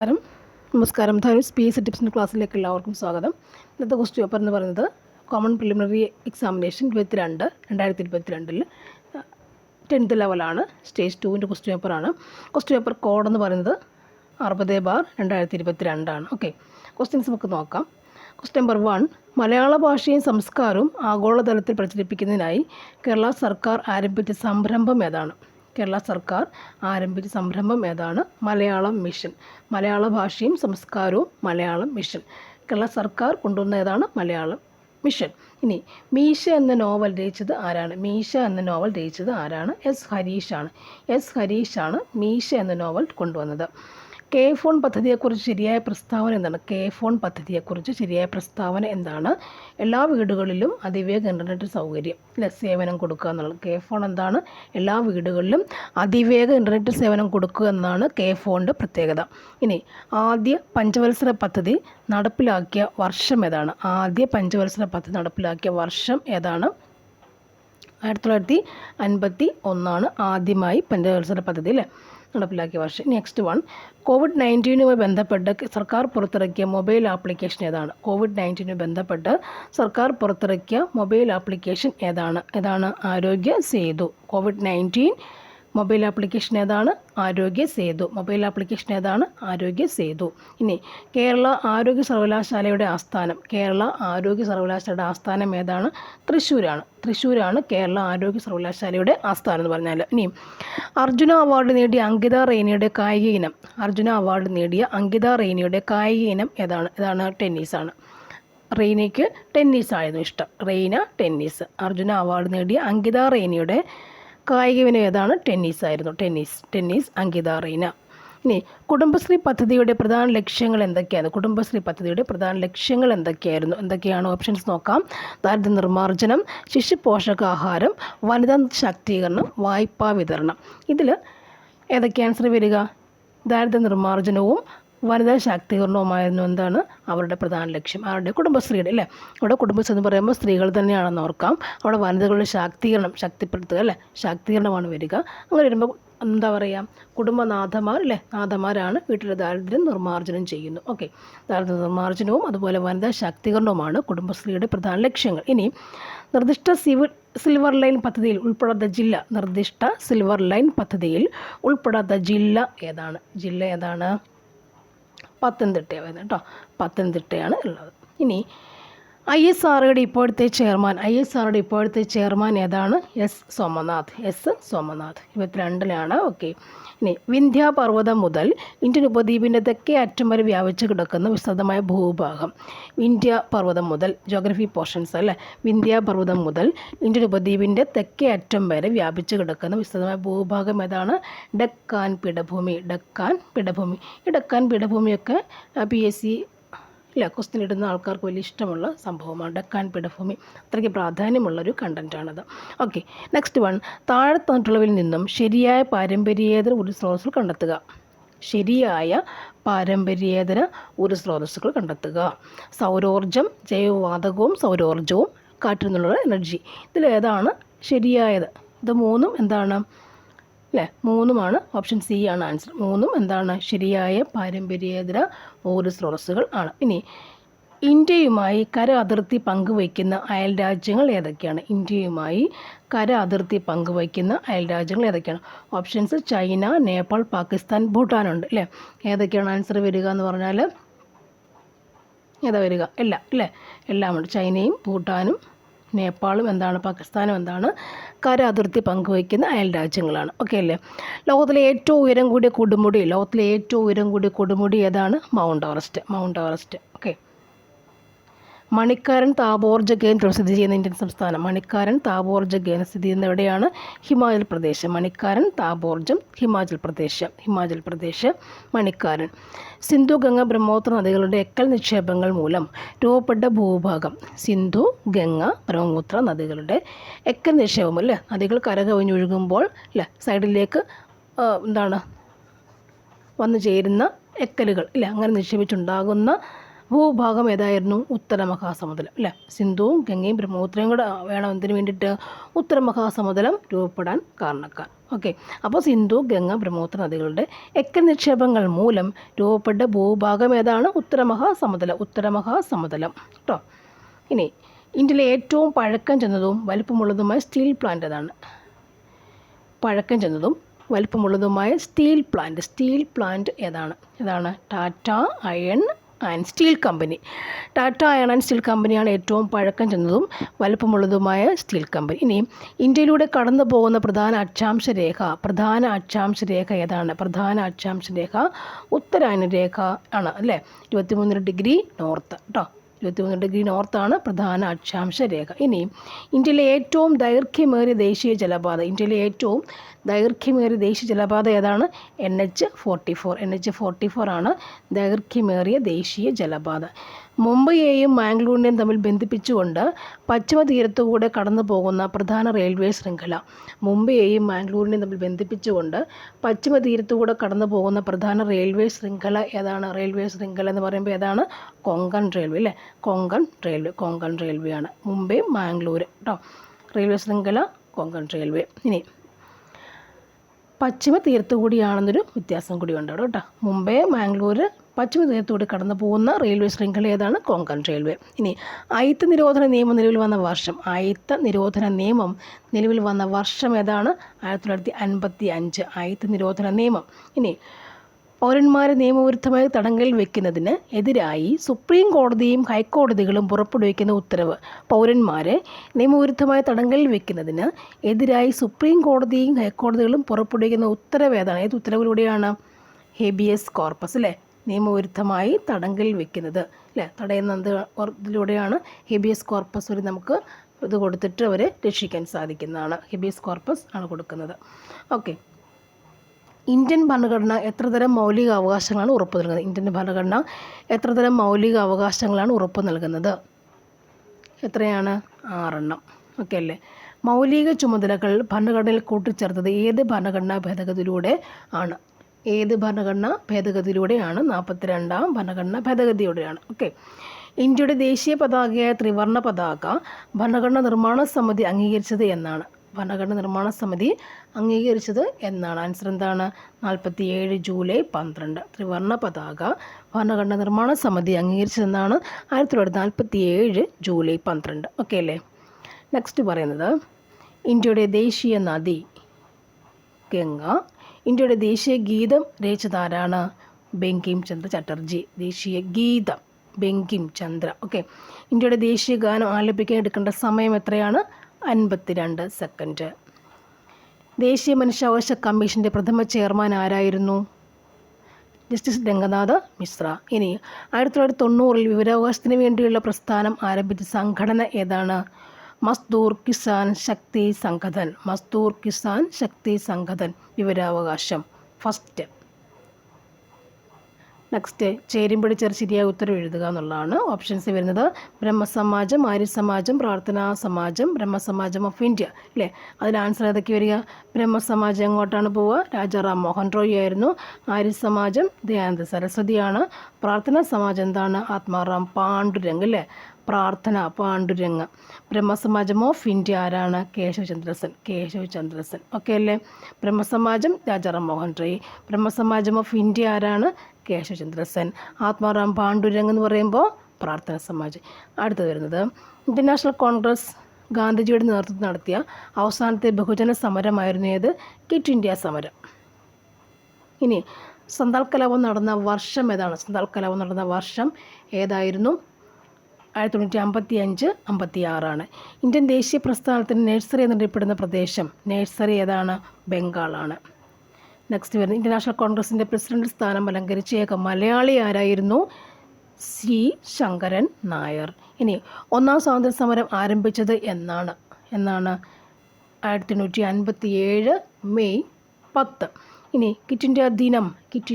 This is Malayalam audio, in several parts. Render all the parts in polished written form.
നമസ്കാരം. ധാരൂസ് PSC ടിപ്സിൻ്റെ ക്ലാസ്സിലേക്ക് എല്ലാവർക്കും സ്വാഗതം. ഇന്നത്തെ ക്വസ്റ്റ്യൻ പേപ്പർ എന്ന് പറയുന്നത് കോമൺ പ്രിലിമിനറി എക്സാമിനേഷൻ 2022 10th ലെവലാണ്. സ്റ്റേജ് 2ൻ്റെ ക്വസ്റ്റ്യൻ പേപ്പറാണ്. ക്വസ്റ്റ്യൻ പേപ്പർ കോഡ് എന്ന് പറയുന്നത് 60/2022 ആണ്. ഓക്കെ, ക്വസ്റ്റ്യൻസ് നമുക്ക് നോക്കാം. ക്വസ്റ്റ്യൻ നമ്പർ 1, മലയാള ഭാഷയും സംസ്കാരവും ആഗോളതലത്തിൽ പ്രചരിപ്പിക്കുന്നതിനായി കേരള സർക്കാർ ആരംഭിച്ച സംരംഭം ഏതാണ്? കേരള സർക്കാർ ആരംഭിച്ച സംരംഭം ഏതാണ്? മലയാളം മിഷൻ. മലയാള ഭാഷയും സംസ്കാരവും മലയാളം മിഷൻ. കേരള സർക്കാർ കൊണ്ടുവന്ന ഏതാണ്? മലയാളം മിഷൻ. ഇനി മീശ എന്ന നോവൽ രചിച്ചത് ആരാണ്? മീശ എന്ന നോവൽ രചിച്ചത് ആരാണ്? എസ് ഹരീഷാണ്. എസ് ഹരീഷാണ് മീശ എന്ന നോവൽ കൊണ്ടുവന്നത്. കെ ഫോൺ പദ്ധതിയെക്കുറിച്ച് ശരിയായ പ്രസ്താവന എന്താണ്? കെ ഫോൺ പദ്ധതിയെക്കുറിച്ച് ശരിയായ പ്രസ്താവന എന്താണ്? എല്ലാ വീടുകളിലും അതിവേഗ ഇൻ്റർനെറ്റ് സൗകര്യം സേവനം കൊടുക്കുക എന്നുള്ളത്. കെ ഫോൺ എന്താണ്? എല്ലാ വീടുകളിലും അതിവേഗ ഇൻ്റർനെറ്റ് സേവനം കൊടുക്കുക എന്നതാണ് കെ ഫോണിൻ്റെ പ്രത്യേകത. ഇനി ആദ്യ പഞ്ചവത്സര പദ്ധതി നടപ്പിലാക്കിയ വർഷം ഏതാണ്? ആദ്യ പഞ്ചവത്സര പദ്ധതി നടപ്പിലാക്കിയ വർഷം ഏതാണ്? 1951 ആദ്യമായി പഞ്ചവത്സര പദ്ധതി നടപ്പിലാക്കിയ വർഷം. നെക്സ്റ്റ് 1, COVID-19 ബന്ധപ്പെട്ട് സർക്കാർ പുറത്തിറക്കിയ മൊബൈൽ ആപ്ലിക്കേഷൻ ഏതാണ്? COVID-19 ബന്ധപ്പെട്ട് സർക്കാർ പുറത്തിറക്കിയ മൊബൈൽ ആപ്ലിക്കേഷൻ ഏതാണ്? ആരോഗ്യ സേതു. COVID-19 മൊബൈൽ ആപ്ലിക്കേഷൻ ഏതാണ്? ആരോഗ്യ സേതു. മൊബൈൽ ആപ്ലിക്കേഷൻ ഏതാണ്? ആരോഗ്യ സേതു. ഇനി കേരള ആരോഗ്യ സർവകലാശാലയുടെ ആസ്ഥാനം. കേരള ആരോഗ്യ സർവകലാശാലയുടെ ആസ്ഥാനം ഏതാണ്? തൃശ്ശൂരാണ്. തൃശ്ശൂരാണ് കേരള ആരോഗ്യ സർവകലാശാലയുടെ ആസ്ഥാനം എന്ന് പറഞ്ഞാൽ. ഇനി അർജുന അവാർഡ് നേടിയ അങ്കിത റെയ്നയുടെ കായിക ഇനം. അർജുന അവാർഡ് നേടിയ അങ്കിത റെയ്നയുടെ കായിക ഇനം ഏതാണ്? ടെന്നീസാണ്. റെയ്നയ്ക്ക് ടെന്നീസായിരുന്നു ഇഷ്ടം. റെയ്ന ടെന്നീസ്. അർജുന അവാർഡ് നേടിയ അങ്കിത റെയ്നയുടെ കായിക ഇനം ഏതാണ്? ടെന്നീസായിരുന്നു. ടെന്നീസ് അങ്കിത റെയ്ന. ഇനി കുടുംബശ്രീ പദ്ധതിയുടെ പ്രധാന ലക്ഷ്യങ്ങൾ എന്തൊക്കെയാണ്? കുടുംബശ്രീ പദ്ധതിയുടെ പ്രധാന ലക്ഷ്യങ്ങൾ എന്തൊക്കെയാണ്? ഓപ്ഷൻസ് നോക്കാം. ദാരിദ്ര്യ നിർമ്മാർജ്ജനം, ശിശു പോഷകാഹാരം, വനിതാ ശാക്തീകരണം, വായ്പാ വിതരണം. ഇതിൽ ഏതൊക്കെ ആൻസർ വരിക? ദാരിദ്ര്യ നിർമ്മാർജ്ജനവും വനിതാ ശാക്തീകരണവുമായിരുന്നു എന്താണ് അവരുടെ പ്രധാന ലക്ഷ്യം. അവരുടെ കുടുംബശ്രീയുടെ അവിടെ കുടുംബശ്രീ എന്ന് പറയുമ്പോൾ സ്ത്രീകൾ തന്നെയാണെന്ന് ഓർക്കാം. അവിടെ വനിതകളുടെ ശക്തിപ്പെടുത്തുക ശാക്തീകരണമാണ് വരിക. അങ്ങനെ വരുമ്പോൾ എന്താ പറയുക, കുടുംബനാഥമാർ നാഥമാരാണ് വീട്ടിലെ ദാരിദ്ര്യം നിർമ്മാർജ്ജനം ചെയ്യുന്നു. ഓക്കെ, ദാരിദ്ര്യ നിർമ്മാർജ്ജനവും അതുപോലെ വനിതാ ശാക്തീകരണവുമാണ് കുടുംബശ്രീയുടെ പ്രധാന ലക്ഷ്യങ്ങൾ. ഇനി നിർദ്ദിഷ്ട സിൽവർ ലൈൻ പദ്ധതിയിൽ ഉൾപ്പെടാത്ത ജില്ല. നിർദ്ദിഷ്ട സിൽവർ ലൈൻ പദ്ധതിയിൽ ഉൾപ്പെടാത്ത ജില്ല ഏതാണ്? പത്തനംതിട്ടയാണ് കേട്ടോ. പത്തനംതിട്ടയാണ് ഉള്ളത്. ഇനി ISROയുടെ ഇപ്പോഴത്തെ ചെയർമാൻ ഏതാണ്? എസ് സോമനാഥ്. 22 ഓക്കെ. ഇനി വിന്ധ്യാപർവ്വതം മുതൽ ഇന്ത്യൻ ഉപദ്വീപിൻ്റെ തെക്കേ അറ്റം വരെ വ്യാപിച്ച് കിടക്കുന്ന വിസ്തൃതമായ ഭൂഭാഗം. വിന്ധ്യാപർവ്വതം മുതൽ ജോഗ്രഫി പോർഷൻസ് വിന്ധ്യാപർവ്വതം മുതൽ ഇന്ത്യൻ ഉപദ്വീപിൻ്റെ തെക്കേ അറ്റം വരെ വ്യാപിച്ച് കിടക്കുന്ന വിസ്തൃതമായ ഭൂഭാഗം ഏതാണ്? ഡെക്കാൻ പീഠഭൂമി. ഈ ഡെക്കാൻ പീഠഭൂമിയൊക്കെ PSC ക്വസ്റ്റ്യൻ ഇടുന്ന ആൾക്കാർക്ക് വലിയ ഇഷ്ടമുള്ള സംഭവമാണ്. ഡെക്കാൻ പീഠഭൂമി അത്രയ്ക്ക് പ്രാധാന്യമുള്ളൊരു കണ്ടൻറ്റാണത്. ഓക്കെ, നെക്സ്റ്റ് 1, താഴെ തന്നിട്ടുള്ളവയിൽ നിന്നും ശരിയായ പാരമ്പര്യേതര ഊർജ്ജസ്രോതസ്സുകൾ കണ്ടെത്തുക. ശരിയായ പാരമ്പര്യേതര ഊർജ്ജസ്രോതസ്സുകൾ കണ്ടെത്തുക. സൗരോർജ്ജം, ജൈവവാതകവും സൗരോർജ്ജവും, കാറ്റിൽ നിന്നുള്ള എനർജി. ഇതിലേതാണ് ശരിയായത്? ഇത് മൂന്നും എന്താണ്? മൂന്നുമാണ്. ഓപ്ഷൻ സി ആണ് ആൻസർ. മൂന്നും എന്താണ്? ശരിയായ പാരമ്പര്യേതര ഊർജ്ജസ്രോതസ്സുകൾ ആണ്. ഇനി ഇന്ത്യയുമായി കര അതിർത്തി പങ്കുവയ്ക്കുന്ന അയൽ രാജ്യങ്ങൾ ഏതൊക്കെയാണ്? ഇന്ത്യയുമായി കര അതിർത്തി പങ്കുവയ്ക്കുന്ന അയൽ രാജ്യങ്ങൾ ഏതൊക്കെയാണ്? ഓപ്ഷൻസ് ചൈന, നേപ്പാൾ, പാകിസ്ഥാൻ, ഭൂട്ടാനുണ്ട് ഏതൊക്കെയാണ് ആൻസർ വരിക എന്ന് പറഞ്ഞാൽ ഏതാ വരിക? എല്ലാമുണ്ട്. ചൈനയും ഭൂട്ടാനും നേപ്പാളും എന്താണ്? പാകിസ്ഥാനും എന്താണ്? കര അതിർത്തി പങ്കുവയ്ക്കുന്ന അയൽ രാജ്യങ്ങളാണ്. ഓക്കെ അല്ലേ? ലോകത്തിലെ ഏറ്റവും ഉയരം കൂടിയ കൊടുമുടി ഏതാണ്? Mount Everest. ഓക്കെ. മണിക്കാരൻ താപോർജ്ജ കേന്ദ്രം സ്ഥിതി ചെയ്യുന്ന ഇന്ത്യൻ സംസ്ഥാനം. മണിക്കാരൻ താപോർജ്ജ കേന്ദ്രം സ്ഥിതി ചെയ്യുന്ന എവിടെയാണ്? ഹിമാചൽ പ്രദേശ്. മണിക്കാരൻ താപോർജ്ജം ഹിമാചൽ പ്രദേശ് മണിക്കാരൻ. സിന്ധു, ഗംഗ, ബ്രഹ്മപുത്ര നദികളുടെ എക്കൽ നിക്ഷേപങ്ങൾ മൂലം രൂപപ്പെട്ട ഭൂഭാഗം. സിന്ധു, ഗംഗ, ബ്രഹ്മപുത്ര നദികളുടെ എക്കൽ നിക്ഷേപം നദികൾ കരകവിഞ്ഞൊഴുകുമ്പോൾ സൈഡിലേക്ക് വന്നു ചേരുന്ന എക്കലുകൾ അങ്ങനെ നിക്ഷേപിച്ചുണ്ടാകുന്ന ഭൂഭാഗം ഏതായിരുന്നു? ഉത്തര മഹാസമുദ്രം സിന്ധുവും ഗംഗയും ബ്രഹ്മപുത്രയും കൂടെ വേണം എന്തിനു വേണ്ടിയിട്ട്? ഉത്തര മഹാസമുദ്രം രൂപപ്പെടാൻ കാരണക്കാർ. ഓക്കെ, അപ്പോൾ സിന്ധു, ഗംഗ, ബ്രഹ്മപുത്ര നദികളുടെ എക്കൽ നിക്ഷേപങ്ങൾ മൂലം രൂപപ്പെട്ട ഭൂഭാഗം ഏതാണ്? ഉത്തരമഹാസമതലം കേട്ടോ. ഇനി ഇന്ത്യയിലെ ഏറ്റവും പഴക്കം ചെന്നതും വലിപ്പമുള്ളതുമായ സ്റ്റീൽ പ്ലാന്റ് ഏതാണ്? പഴക്കം ചെന്നതും വലിപ്പമുള്ളതുമായ സ്റ്റീൽ പ്ലാന്റ് ഏതാണ്? Tata iron and steel company. Tata iron and steel കമ്പനിയാണ് ഏറ്റവും പഴക്കം ചെന്നതും വലുപ്പമുള്ളതുമായ സ്റ്റീൽ കമ്പനി. ഇനി ഇന്ത്യയിലൂടെ കടന്നു പോകുന്ന പ്രധാന അക്ഷാംശ രേഖ ഏതാണ്? ഉത്തരായന രേഖ ആണ് അല്ലേ? 23 ഡിഗ്രി നോർത്ത് കേട്ടോ. 23 ഡിഗ്രി നോർത്താണ് പ്രധാന അക്ഷാംശ രേഖ. ഇനി ഇന്ത്യയിലെ ഏറ്റവും ദൈർഘ്യമേറിയ ദേശീയ ജലപാത ഏതാണ്? NH44 ആണ് ദൈർഘ്യമേറിയ ദേശീയ ജലപാത. മുംബൈയെയും മാംഗ്ലൂരിനെയും തമ്മിൽ ബന്ധിപ്പിച്ചുകൊണ്ട് പശ്ചിമ തീരത്തുകൂടെ കടന്നു പോകുന്ന പ്രധാന റെയിൽവേ ശൃംഖല ഏതാണ്? റെയിൽവേ ശൃംഖല എന്ന് പറയുമ്പോൾ ഏതാണ്? കൊങ്കൺ റെയിൽവേ അല്ലേ? കൊങ്കൺ റെയിൽവേ ആണ് മുംബൈ മാംഗ്ലൂർ കേട്ടോ. റെയിൽവേ ശൃംഖല കൊങ്കൺ റെയിൽവേ. ഇനി പശ്ചിമ തീരത്തു കൂടിയാണെന്നൊരു വ്യത്യാസം കൂടി ഉണ്ട് കേട്ടോ. മുംബൈ മാംഗ്ലൂർ പശ്ചിമ തീരത്തുകൂടി കടന്നു പോകുന്ന റെയിൽവേ ശൃംഖല ഏതാണ്? കൊങ്കൺ റെയിൽവേ. ഇനി അയിത്ത നിരോധന നിയമം നിലവിൽ വന്ന വർഷം ഏതാണ്? 1955 അയിത്ത നിരോധന നിയമം. ഇനി പൗരന്മാരെ നിയമവിരുദ്ധമായി തടങ്കലിൽ വെക്കുന്നതിന് എതിരായി സുപ്രീം കോടതിയും ഹൈക്കോടതികളും പുറപ്പെടുവിക്കുന്ന ഉത്തരവ്. പൗരന്മാരെ നിയമവിരുദ്ധമായി തടങ്കലിൽ വെക്കുന്നതിന് എതിരായി സുപ്രീം കോടതിയും ഹൈക്കോടതികളും പുറപ്പെടുവിക്കുന്ന ഉത്തരവ് ഏതാണ്? ഏത് ഉത്തരവിലൂടെയാണ്? ഹേബിയസ് കോർപ്പസ് അല്ലേ? നിയമവിരുദ്ധമായി തടങ്കലിൽ വെക്കുന്നത് അല്ലേ? ഇതിലൂടെയാണ് ഹേബിയസ് കോർപ്പസ് വഴി നമുക്ക് ഇത് കൊടുത്തിട്ട് അവരെ രക്ഷിക്കാൻ സാധിക്കുന്നതാണ്. ഹേബിയസ് കോർപ്പസ് ആണ് കൊടുക്കുന്നത്. ഓക്കെ, ഇന്ത്യൻ ഭരണഘടന എത്രതരം മൗലിക അവകാശങ്ങളാണ് ഉറപ്പ് നൽകുന്നത്? എത്രയാണ്? 6 ഓക്കെ അല്ലേ? മൗലിക ചുമതലകൾ ഭരണഘടനയിൽ കൂട്ടിച്ചേർത്തത് ഏത് ഭരണഘടനാ ഭേദഗതിയിലൂടെയാണ്? 42ാം ഭരണഘടനാ ഭേദഗതിയോടെയാണ്. ഓക്കെ, ഇന്ത്യയുടെ ദേശീയ പതാകയായ ത്രിവർണ്ണ പതാക ഭരണഘടനാ നിർമ്മാണ സമിതി അംഗീകരിച്ചത് എന്നാണ്? ആൻസർ എന്താണ്? 47 ജൂലൈ 12. ത്രിവർണ്ണ പതാക ഭരണഘടനാ നിർമ്മാണ സമിതി അംഗീകരിച്ചതെന്നാണ്? 1947 ജൂലൈ 12. ഓക്കെ അല്ലേ? നെക്സ്റ്റ് പറയുന്നത് ഇന്ത്യയുടെ ദേശീയ നദി ഗംഗ. ഇന്ത്യയുടെ ദേശീയ ഗീതം രചിച്ചതാരാണ്? ബങ്കിം ചന്ദ്ര ചാറ്റർജി. ദേശീയ ഗീതം ബങ്കിം ചന്ദ്ര. ഓക്കെ, ഇന്ത്യയുടെ ദേശീയ ഗാനം ആലപിക്കാൻ എടുക്കേണ്ട സമയം എത്രയാണ്? 52 സെക്കൻഡ്. ദേശീയ മനുഷ്യാവകാശ കമ്മീഷൻ്റെ പ്രഥമ ചെയർമാൻ ആരായിരുന്നു? ജസ്റ്റിസ് രംഗനാഥ് മിശ്ര. ഇനി 1990 വിവരാവകാശത്തിന് വേണ്ടിയുള്ള പ്രസ്ഥാനം ആരംഭിച്ച സംഘടന ഏതാണ്? മസ്ദൂർ കിസാൻ ശക്തി സംഘടൻ. വിവരാവകാശം ഫസ്റ്റ്. നെക്സ്റ്റ് ചേരുംപടി ചേർത്ത് ശരിയായ ഉത്തരം എഴുതുക എന്നുള്ളതാണ്. ഓപ്ഷൻസ് വരുന്നത് ബ്രഹ്മസമാജം, ആര്യസമാജം, പ്രാർത്ഥനാ സമാജം, ബ്രഹ്മസമാജം ഓഫ് ഇന്ത്യ അല്ലേ? അതിൽ ആൻസർ ഏതൊക്കെ വരിക? ബ്രഹ്മസമാജം എങ്ങോട്ടാണ് പോവുക? രാജാറാം മോഹൻ റോയ് ആയിരുന്നു. ആര്യസമാജം ദയാനന്ദ സരസ്വതിയാണ്. പ്രാർത്ഥനാ സമാജം എന്താണ്? ആത്മാറാം പാണ്ഡുരംഗ് അല്ലേ? പ്രാർത്ഥന പാണ്ഡുരംഗ്. ബ്രഹ്മസമാജം ഓഫ് ഇന്ത്യ ആരാണ്? കേശവ് ചന്ദ്രസൻ. ഓക്കെ അല്ലേ? ബ്രഹ്മസമാജം രാജാറാം മോഹൻ റോയ്. ബ്രഹ്മസമാജം ഓഫ് ഇന്ത്യ ആരാണ്? കേശവ് ചന്ദ്രസൻ. ആത്മാറാം പാണ്ഡുരംഗ് എന്ന് പറയുമ്പോൾ പ്രാർത്ഥന സമാജ്. അടുത്തത് വരുന്നത് ഇന്ത്യൻ കോൺഗ്രസ് ഗാന്ധിജിയുടെ നേതൃത്വത്തിൽ നടത്തിയ അവസാനത്തെ ബഹുജന സമരമായിരുന്നു ഏത്? ക്വിറ്റ് ഇന്ത്യ സമരം. ഇനി സന്താൽ കലാപം നടന്ന വർഷം ഏതായിരുന്നു? 1955-56. ഇന്ത്യൻ ദേശീയ പ്രസ്ഥാനത്തിന് നഴ്സറി എന്നറിയപ്പെടുന്ന പ്രദേശം ഏതാണ്? ബംഗാളാണ്. നെക്സ്റ്റ് വരുന്നത് ഇന്ത്യൻ നാഷണൽ കോൺഗ്രസിൻ്റെ പ്രസിഡന്റ് സ്ഥാനം അലങ്കരിച്ച ഏക മലയാളി ആരായിരുന്നു? സി ശങ്കരൻ നായർ. ഇനി ഒന്നാം സ്വാതന്ത്ര്യ സമരം ആരംഭിച്ചത് എന്നാണ്? 1857 മെയ് 10. ഇനി ക്വിറ്റ്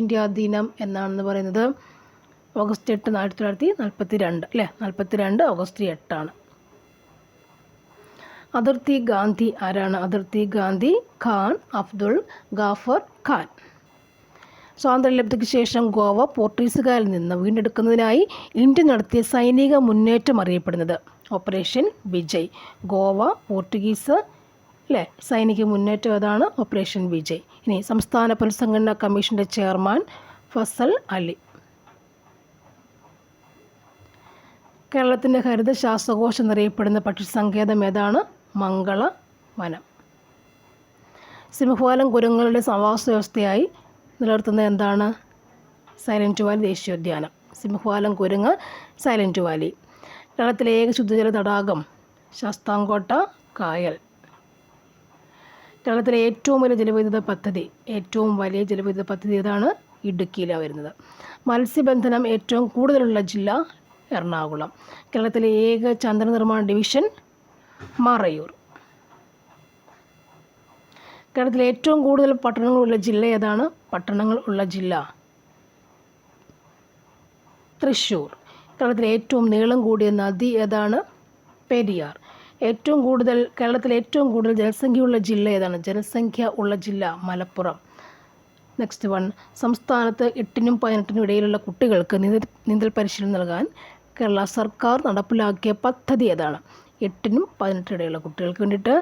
ഇന്ത്യ ദിനം എന്നാണെന്ന് പറയുന്നത് ഓഗസ്റ്റ് 8, 1942 അല്ലേ? 42 ഓഗസ്റ്റ് 8. അതിർത്തി ഗാന്ധി ആരാണ്? അതിർത്തി ഗാന്ധി ഖാൻ അബ്ദുൾ ഗാഫർ ഖാൻ. സ്വാതന്ത്ര്യലബ്ധിക്ക് ശേഷം ഗോവ പോർട്ടുഗീസുകാരിൽ നിന്ന് വീണ്ടെടുക്കുന്നതിനായി ഇന്ത്യ നടത്തിയ സൈനിക മുന്നേറ്റം അറിയപ്പെടുന്നത് ഓപ്പറേഷൻ വിജയ്. ഗോവ പോർട്ടുഗീസ് അല്ലേ? സൈനിക മുന്നേറ്റം ഏതാണ്? ഓപ്പറേഷൻ വിജയ്. ഇനി സംസ്ഥാന പുനഃസംഘടനാ കമ്മീഷൻ്റെ ചെയർമാൻ ഫസൽ അലി. കേരളത്തിൻ്റെ ഹരിത ശ്വാസകോശം എന്നറിയപ്പെടുന്ന പക്ഷി സങ്കേതം ഏതാണ്? മംഗള വനം. സിംഹവാലൻ കുരങ്ങുകളുടെ ആവാസ വ്യവസ്ഥയായി നിലനിർത്തുന്നത് എന്താണ്? സൈലൻറ്റ് വാലി ദേശീയോദ്യാനം. സിംഹവാലൻ കുരങ്ങ് സൈലൻറ്റ് വാലി. കേരളത്തിലെ ഏക ശുദ്ധജല തടാകം ശാസ്താംകോട്ട കായൽ. കേരളത്തിലെ ഏറ്റവും വലിയ ജലവൈദ്യുത പദ്ധതി ഏതാണ്? ഇടുക്കിയിലാണ് വരുന്നത്. മത്സ്യബന്ധനം ഏറ്റവും കൂടുതലുള്ള ജില്ല എറണാകുളം. കേരളത്തിലെ ഏക ചന്ദ്ര നിർമ്മാണ ഡിവിഷൻ മറയൂർ. കേരളത്തിലെ ഏറ്റവും കൂടുതൽ പട്ടണങ്ങളുള്ള ജില്ല ഏതാണ്? പട്ടണങ്ങൾ ഉള്ള ജില്ല തൃശ്ശൂർ. കേരളത്തിലെ ഏറ്റവും നീളം കൂടിയ നദി ഏതാണ്? പെരിയാർ. കേരളത്തിലെ ഏറ്റവും കൂടുതൽ ജനസംഖ്യ ഉള്ള ജില്ല മലപ്പുറം. നെക്സ്റ്റ് വൺ, സംസ്ഥാനത്ത് 8നും 18നും ഇടയിലുള്ള കുട്ടികൾക്ക് നീന്തൽ പരിശീലനം നൽകാൻ കേരള സർക്കാർ നടപ്പിലാക്കിയ പദ്ധതി ഏതാണ്? 8നും 18നും ഇടയിലുള്ള കുട്ടികൾക്ക് വേണ്ടിയിട്ട്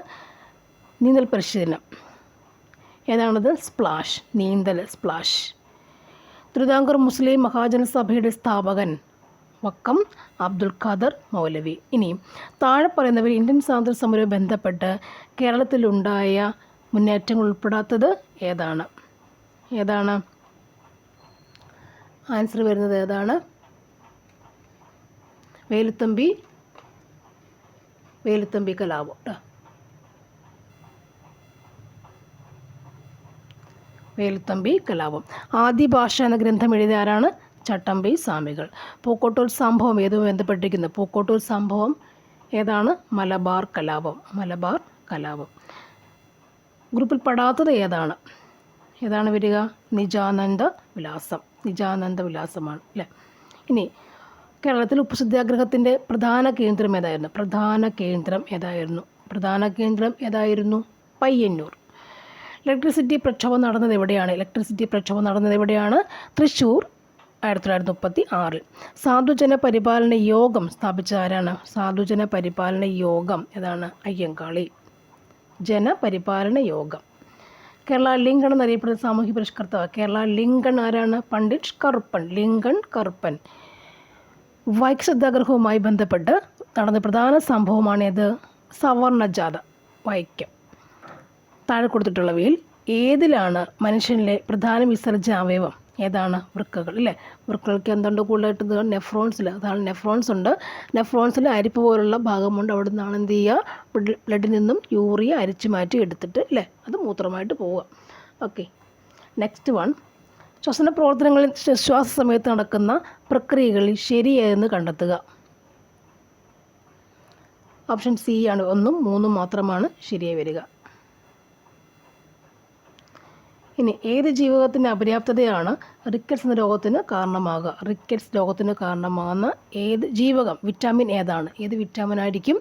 നീന്തൽ പരിശീലനം ഏതാണത്? സ്പ്ലാഷ്. തിരുവിതാംകൂർ മുസ്ലിം മഹാജനസഭയുടെ സ്ഥാപകൻ വക്കം അബ്ദുൽ ഖാദർ മൗലവി. ഇനി താഴെ പറയുന്നവർ ഇന്ത്യൻ സ്വാതന്ത്ര്യ സമരവുമായി ബന്ധപ്പെട്ട് കേരളത്തിലുണ്ടായ മുന്നേറ്റങ്ങൾ ഉൾപ്പെടാത്തത് ഏതാണ്? ആൻസർ വരുന്നത് ഏതാണ്? വേലുത്തമ്പി കലാപം കേട്ടോ. വേലുത്തമ്പി കലാപം. ആദിഭാഷ എന്ന ഗ്രന്ഥം എഴുതിയ ആരാണ്? ചട്ടമ്പി സ്വാമികൾ. പൂക്കോട്ടൂർ സംഭവം ഏതുമായി ബന്ധപ്പെട്ടിരിക്കുന്നത്? പൂക്കോട്ടൂർ സംഭവം ഏതാണ്? മലബാർ കലാപം. ഗ്രൂപ്പിൽ പെടാത്തത് ഏതാണ് വരിക? നിജാനന്ദ വിലാസമാണ് അല്ലേ? ഇനി കേരളത്തിൽ ഉപ്പു സത്യാഗ്രഹത്തിൻ്റെ പ്രധാന കേന്ദ്രം ഏതായിരുന്നു? പയ്യന്നൂർ. ഇലക്ട്രിസിറ്റി പ്രക്ഷോഭം നടന്നത് എവിടെയാണ്? തൃശ്ശൂർ 1936. സാധുജന പരിപാലന യോഗം സ്ഥാപിച്ച ആരാണ്? സാധുജന പരിപാലന യോഗം ഏതാണ്? അയ്യങ്കാളി. ജനപരിപാലന യോഗം. കേരള ലിങ്കൺ എന്നറിയപ്പെടുന്ന സാമൂഹ്യ പരിഷ്കർത്താവ് കേരള ലിങ്കൺ ആരാണ്? പണ്ഡിറ്റ് കറുപ്പൻ. വൈക്കം സത്യാഗ്രഹവുമായി ബന്ധപ്പെട്ട് നടന്ന പ്രധാന സംഭവമാണേത്? സവർണജാഥ വൈക്കം. താഴെ കൊടുത്തിട്ടുള്ളവയിൽ ഏതിലാണ് മനുഷ്യനിലെ പ്രധാന വിസർജ്ജന അവയവം? ഏതാണ്? വൃക്കകൾ അല്ലേ? വൃക്കകൾക്ക് എന്തുണ്ട് കൂടുതലായിട്ട്? നെഫ്രോൺസ് ഉണ്ട്. നെഫ്രോൺസിൽ അരിപ്പ് പോലുള്ള ഭാഗമുണ്ട്. അവിടെ നിന്നാണ് എന്ത് ചെയ്യുക? ബ്ലഡിൽ നിന്നും യൂറിയ അരിച്ചു മാറ്റി എടുത്തിട്ട് അല്ലേ അത് മൂത്രമായിട്ട് പോവുക. ഓക്കെ, നെക്സ്റ്റ് വൺ, ശ്വസന പ്രവർത്തനങ്ങളിൽ ശ്വാസ സമയത്ത് നടക്കുന്ന പ്രക്രിയകളിൽ ശരിയെന്ന് കണ്ടെത്തുക. ഓപ്ഷൻ സി ആണ്. 1ഉം 3ഉം മാത്രമാണ് ശരിയായി വരിക. ഇനി ഏത് ജീവകത്തിൻ്റെ അപര്യാപ്തതയാണ് റിക്കറ്റ്സ് എന്ന രോഗത്തിന് കാരണമാകുക? റിക്കറ്റ്സ് രോഗത്തിന് കാരണമാകുന്ന ഏത് ജീവകം, വിറ്റാമിൻ ഏതാണ്? ഏത് വിറ്റാമിൻ ആയിരിക്കും?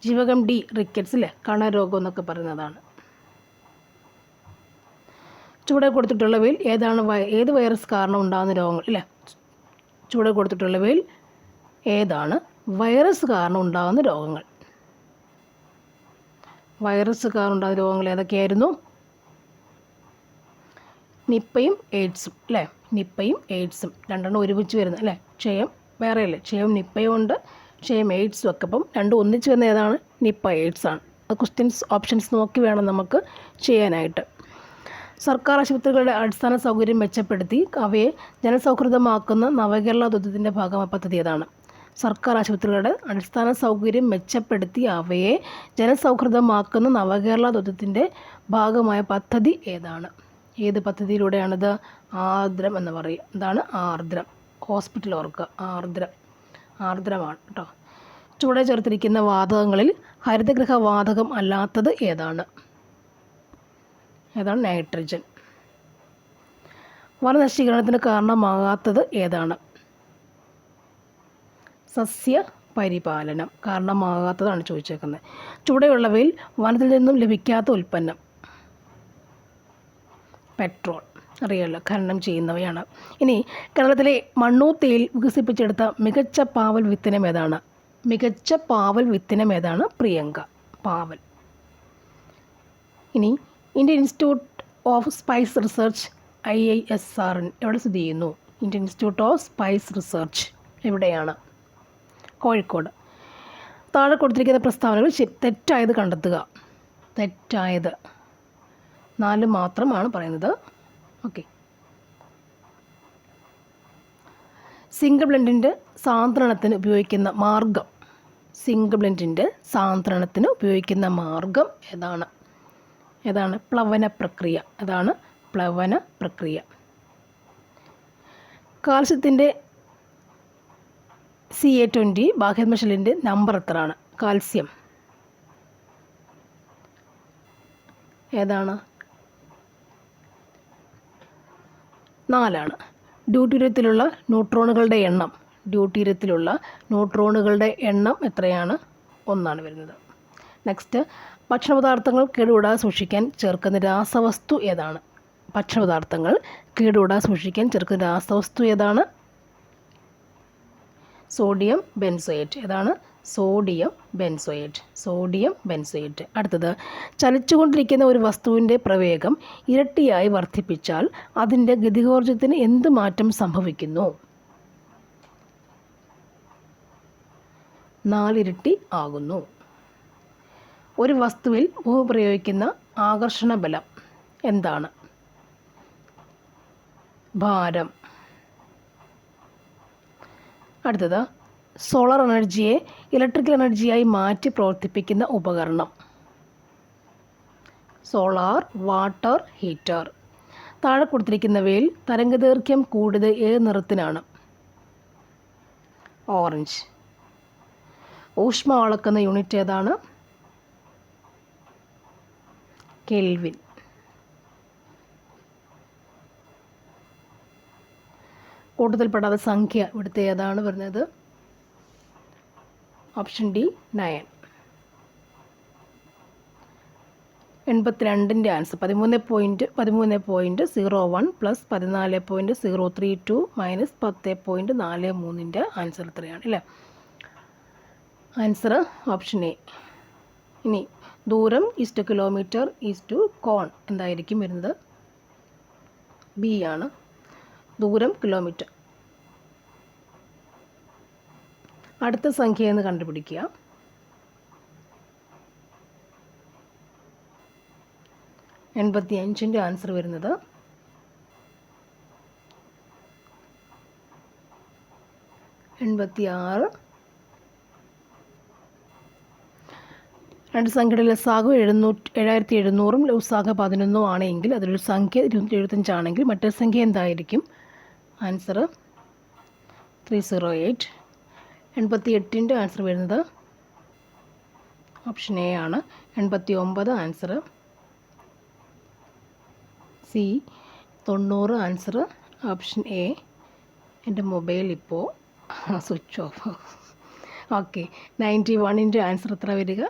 ജീവകം ഡി. റിക്കറ്റ്സ് അല്ലേ? കണരോഗം എന്നൊക്കെ പറയുന്നതാണ്. ചുവടെ കൊടുത്തിട്ടുള്ളവയിൽ ഏത് വൈറസ് കാരണം ഉണ്ടാകുന്ന രോഗങ്ങൾ അല്ലേ? ചുവടെ കൊടുത്തിട്ടുള്ളവയിൽ ഏതാണ് വൈറസ് കാരണം ഉണ്ടാകുന്ന രോഗങ്ങൾ? വൈറസ് കാരണം ഉണ്ടാകുന്ന രോഗങ്ങൾ ഏതൊക്കെയായിരുന്നു? നിപ്പയും എയ്ഡ്സും അല്ലേ? രണ്ടെണ്ണം ഒരുമിച്ച് വരുന്നത് അല്ലേ? ക്ഷയം വേറെ അല്ലേ? ക്ഷയം നിപ്പയും ഉണ്ട്, ക്ഷയം എയ്ഡ്സും ഒക്കെ. അപ്പം രണ്ടും ഒന്നിച്ച് വരുന്ന ഏതാണ്? നിപ്പ എയ്ഡ്സ് ആണ്. ഓപ്ഷൻസ് നോക്കി വേണം നമുക്ക് ചെയ്യാനായിട്ട്. സർക്കാർ ആശുപത്രികളുടെ അടിസ്ഥാന സൗകര്യം മെച്ചപ്പെടുത്തി അവയെ ജനസൗഹൃദമാക്കുന്ന നവകേരള ദൗത്യത്തിൻ്റെ ഭാഗമായ പദ്ധതി ഏതാണ്? സർക്കാർ ആശുപത്രികളുടെ അടിസ്ഥാന സൗകര്യം മെച്ചപ്പെടുത്തി അവയെ ജനസൗഹൃദമാക്കുന്ന നവകേരള ദൗത്യത്തിൻ്റെ ഭാഗമായ പദ്ധതി ഏതാണ്? ഏത് പദ്ധതിയിലൂടെയാണിത്? ആർദ്രം എന്ന് പറയും. എന്താണ് ആർദ്രം? ഹോസ്പിറ്റൽ ഓർക്കുക, ആർദ്രമാണ് കേട്ടോ. ചുവടെ ചേർത്തിരിക്കുന്ന വാതകങ്ങളിൽ ഹരിതഗൃഹ വാതകം അല്ലാത്തത് ഏതാണ്? നൈട്രജൻ. വനനശീകരണത്തിന് കാരണമാകാത്തത് ഏതാണ്? സസ്യപരിപാലനം. കാരണമാകാത്തതാണ് ചോദിച്ചേക്കുന്നത്. ചുവടെയുള്ളവയിൽ വനത്തിൽ നിന്നും ലഭിക്കാത്ത ഉൽപ്പന്നം? പെട്രോൾ. അറിയാമല്ലോ, ഖനനം ചെയ്യുന്നവയാണ്. ഇനി കേരളത്തിലെ മണ്ണൂത്തിയിൽ വികസിപ്പിച്ചെടുത്ത മികച്ച പാവൽ വിത്തിനം ഏതാണ്? പ്രിയങ്ക. പാവൽ. ഇനി Indian institute of spice research IISR എവിടെ സ്ഥിതി ചെയ്യുന്നു? Indian institute of spice research എവിടെയാണ്? കോഴിക്കോട്. താഴെ കൊടുത്തിരിക്കുന്ന പ്രസ്താവനകൾ തെറ്റായത് കണ്ടെത്തുക. തെറ്റായത് 4 മാത്രമാണ് പറയുന്നത്. ഓക്കെ. സിംഗിൾ ബ്ലെൻഡിൻ്റെ സാന്ദ്രണത്തിന് ഉപയോഗിക്കുന്ന മാർഗം. സിംഗിൾ ബ്ലെൻഡിൻ്റെ സാന്ദ്രണത്തിന് ഉപയോഗിക്കുന്ന മാർഗം ഏതാണ്? പ്ലവന പ്രക്രിയ. അതാണ് പ്ലവന പ്രക്രിയ. കാൽസ്യത്തിൻ്റെ Ca20 ബാഹ്യത്മ ഷെല്ലിൻ്റെ നമ്പർ എത്രയാണ്? കാൽസ്യം ഏതാണ്? 4. ഡ്യൂട്ടീരിയത്തിലുള്ള ന്യൂട്രോണുകളുടെ എണ്ണം എത്രയാണ്? 1 വരുന്നത്. നെക്സ്റ്റ്, ഭക്ഷണപദാർത്ഥങ്ങൾ കേടുകൂടാതെ സൂക്ഷിക്കാൻ ചേർക്കുന്ന രാസവസ്തു ഏതാണ്? ഭക്ഷണപദാർത്ഥങ്ങൾ കേടുകൂടാതെ സൂക്ഷിക്കാൻ ചേർക്കുന്ന രാസവസ്തു ഏതാണ്? Sodium benzoate. ഏതാണ്? Sodium benzoate. അടുത്തത്, ചലിച്ചുകൊണ്ടിരിക്കുന്ന ഒരു വസ്തുവിൻ്റെ പ്രവേഗം ഇരട്ടിയായി വർദ്ധിപ്പിച്ചാൽ അതിൻ്റെ ഗതികോർജ്ജത്തിന് എന്ത് മാറ്റം സംഭവിക്കുന്നു? 4 ഇരട്ടി ആകുന്നു. ഒരു വസ്തുവിൽ ഭൂമി പ്രയോഗിക്കുന്ന ആകർഷണ ബലം എന്താണ്? ഭാരം. അടുത്തത്, സോളാർ എനർജിയെ ഇലക്ട്രിക്കൽ എനർജിയായി മാറ്റി പ്രവർത്തിപ്പിക്കുന്ന ഉപകരണം. Solar water heater. താഴെ കൊടുത്തിരിക്കുന്നവയിൽ തരംഗദൈർഘ്യം കൂടിയത് ഏത് നിറത്തിനാണ്? ഓറഞ്ച്. ഊഷ്മാവ് അളക്കുന്ന യൂണിറ്റ് ഏതാണ്? കെൽവിൻ. കൂട്ടത്തിൽപ്പെടാത്ത സംഖ്യ ഇവിടുത്തെ ഏതാണ് വരുന്നത്? Option D 9. 82ൻ്റെ ആൻസർ 13.01 പ്ലസ് 14.032 മൈനസ് 10.43 ആൻസർ എത്രയാണ്? അല്ലേ? Answer option A. ഇനി ദൂരം ഈസ്റ്റ് കിലോമീറ്റർ ഈസ്റ്റ് കോൺ എന്തായിരിക്കും വരുന്നത്? ബി ആണ്. ദൂരം കിലോമീറ്റർ. അടുത്ത സംഖ്യ എന്ന് കണ്ടുപിടിക്കുക. 85ൻ്റെ ആൻസർ വരുന്നത് 86. രണ്ട് സംഖ്യയുടെ ലസാഗു 7700 ലസാഗു 11 ആണെങ്കിൽ അതിലൊരു സംഖ്യ 275 ആണെങ്കിൽ മറ്റൊരു സംഖ്യ എന്തായിരിക്കും? ആൻസർ 308. 88ൻ്റെ ആൻസർ വരുന്നത് ഓപ്ഷൻ എ ആണ്. 89 answer C. 90 answer option A. എൻ്റെ മൊബൈൽ ഇപ്പോൾ സ്വിച്ച് ഓഫ്. ഓക്കെ. 91ൻ്റെ ആൻസർ എത്ര വരിക?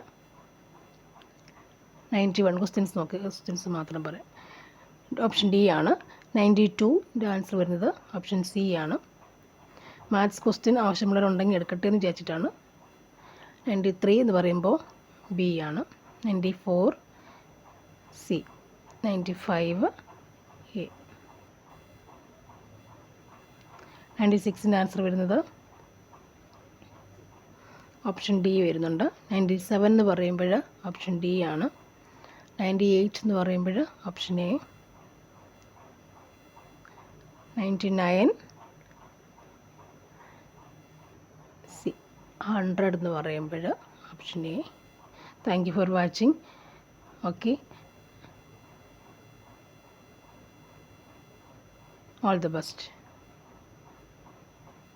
91 ക്വസ്റ്റ്യൻസ് മാത്രം പറയാം. ഓപ്ഷൻ ഡി ആണ്. 92ൻ്റെ ആൻസർ വരുന്നത് ഓപ്ഷൻ സി ആണ്. മാത്സ് ക്വസ്റ്റ്യൻ ആവശ്യമുള്ളവരുണ്ടെങ്കിൽ എടുക്കട്ടെ എന്ന് വിചാരിച്ചിട്ടാണ്. 93 എന്ന് പറയുമ്പോൾ ബി ആണ്. 94 സി. 95 എ. 96ൻ്റെ ആൻസർ വരുന്നത് ഓപ്ഷൻ ഡി വരുന്നുണ്ട്. 97 എന്ന് പറയുമ്പോൾ ഓപ്ഷൻ ഡി ആണ്. 98 എന്ന് പറയുമ്പോൾ ഓപ്ഷൻ എ. 99 സി. 100 എന്ന് പറയുമ്പോൾ option A. Thank you for watching. Okay, all the best.